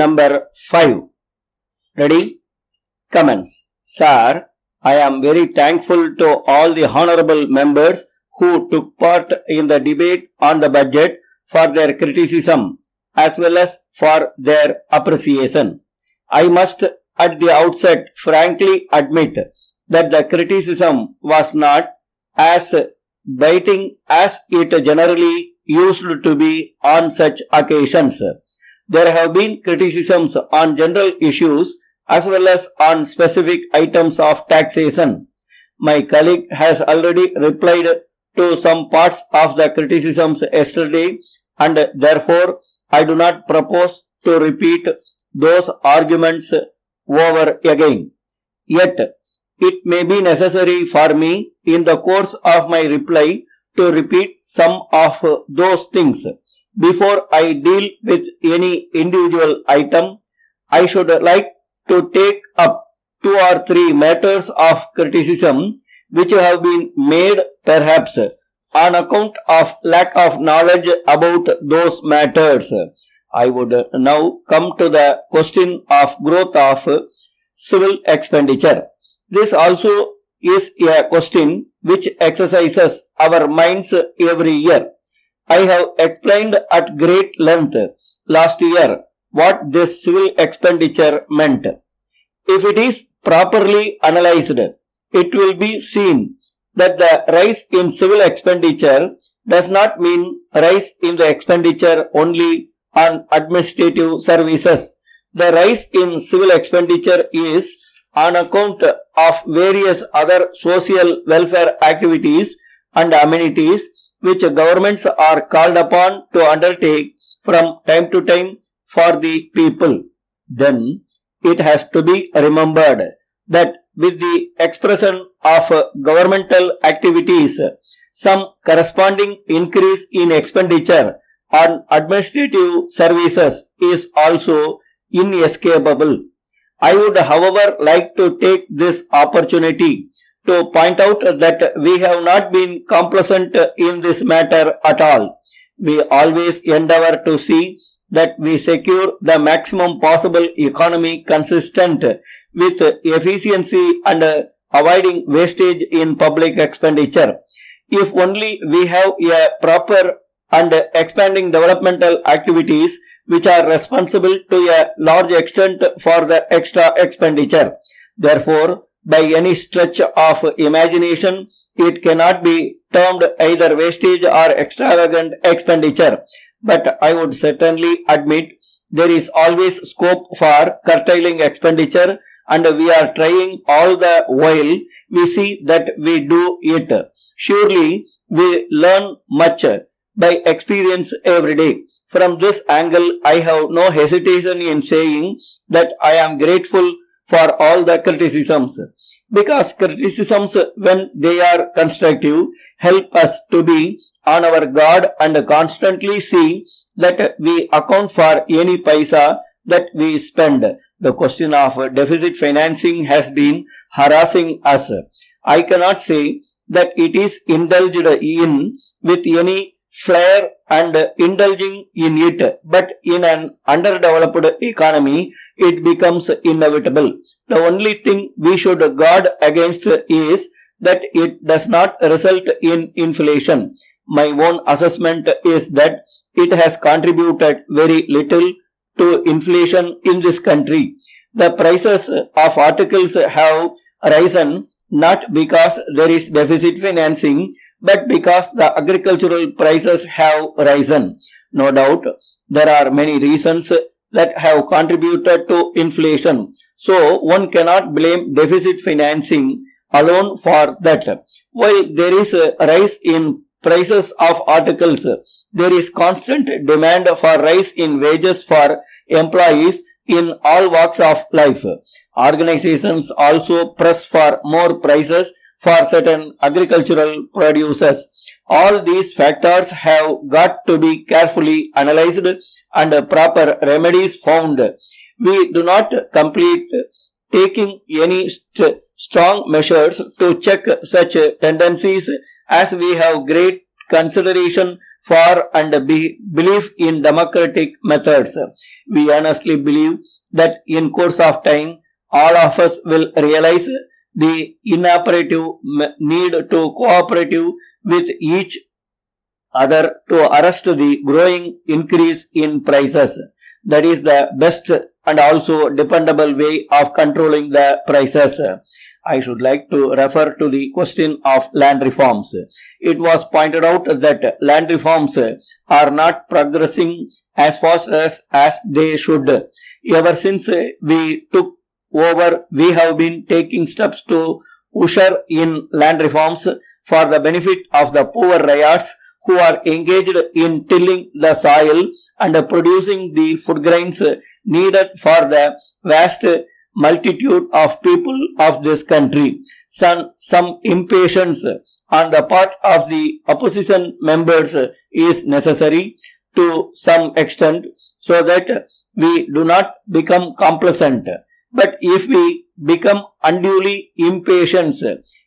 Number 5. Ready? Comments. Sir, I am very thankful to all the honorable members who took part in the debate on the budget for their criticism as well as for their appreciation. I must at the outset frankly admit that the criticism was not as biting as it generally used to be on such occasions. There have been criticisms on general issues as well as on specific items of taxation. My colleague has already replied to some parts of the criticisms yesterday, and therefore I do not propose to repeat those arguments over again. Yet, it may be necessary for me in the course of my reply to repeat some of those things. Before I deal with any individual item, I should like to take up 2 or 3 matters of criticism which have been made perhaps on account of lack of knowledge about those matters. I would now come to the question of growth of civil expenditure. This also is a question which exercises our minds every year. I have explained at great length last year what this civil expenditure meant. If it is properly analyzed, it will be seen that the rise in civil expenditure does not mean rise in the expenditure only on administrative services. The rise in civil expenditure is on account of various other social welfare activities and amenities which governments are called upon to undertake from time to time for the people. Then it has to be remembered that with the expression of governmental activities, some corresponding increase in expenditure on administrative services is also inescapable. I would, however, like to take this opportunity to point out that we have not been complacent in this matter at all. We always endeavor to see that we secure the maximum possible economy consistent with efficiency and avoiding wastage in public expenditure. If only we have a proper and expanding developmental activities which are responsible to a large extent for the extra expenditure. Therefore, by any stretch of imagination, it cannot be termed either wastage or extravagant expenditure. But I would certainly admit there is always scope for curtailing expenditure, and we are trying all the while we see that we do it. Surely we learn much by experience every day. From this angle, I have no hesitation in saying that I am grateful for all the criticisms, because criticisms, when they are constructive, help us to be on our guard and constantly see that we account for any paisa that we spend. The question of deficit financing has been harassing us. I cannot say that it is indulged in with any flair and indulging in it, but in an underdeveloped economy, it becomes inevitable. The only thing we should guard against is that it does not result in inflation. My own assessment is that it has contributed very little to inflation in this country. The prices of articles have risen not because there is deficit financing, but because the agricultural prices have risen. No doubt, there are many reasons that have contributed to inflation. So, one cannot blame deficit financing alone for that. While there is a rise in prices of articles, there is constant demand for rise in wages for employees in all walks of life. Organizations also press for more prices for certain agricultural produces. All these factors have got to be carefully analyzed and proper remedies found. We do not complete taking any strong measures to check such tendencies, as we have great consideration for and belief in democratic methods. We honestly believe that in course of time, all of us will realize the imperative need to cooperate with each other to arrest the growing increase in prices. That is the best and also dependable way of controlling the prices. I should like to refer to the question of land reforms. It was pointed out that land reforms are not progressing as fast as they should. Ever since we took over, we have been taking steps to usher in land reforms for the benefit of the poor ryots who are engaged in tilling the soil and producing the food grains needed for the vast multitude of people of this country. Some impatience on the part of the opposition members is necessary to some extent so that we do not become complacent. But if we become unduly impatient,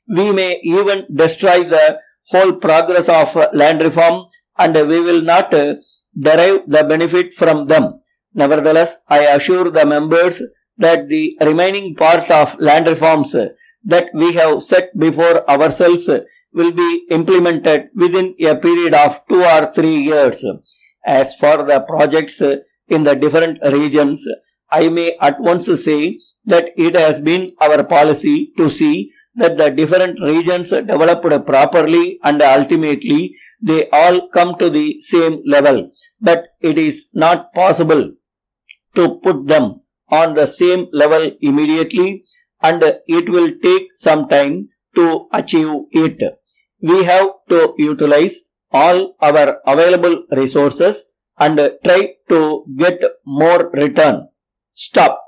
we may even destroy the whole progress of land reform and we will not derive the benefit from them. Nevertheless, I assure the members that the remaining part of land reforms that we have set before ourselves will be implemented within a period of 2 or 3 years. As for the projects in the different regions, I may at once say that it has been our policy to see that the different regions developed properly and ultimately they all come to the same level. But it is not possible to put them on the same level immediately and it will take some time to achieve it. We have to utilize all our available resources and try to get more return. Stop.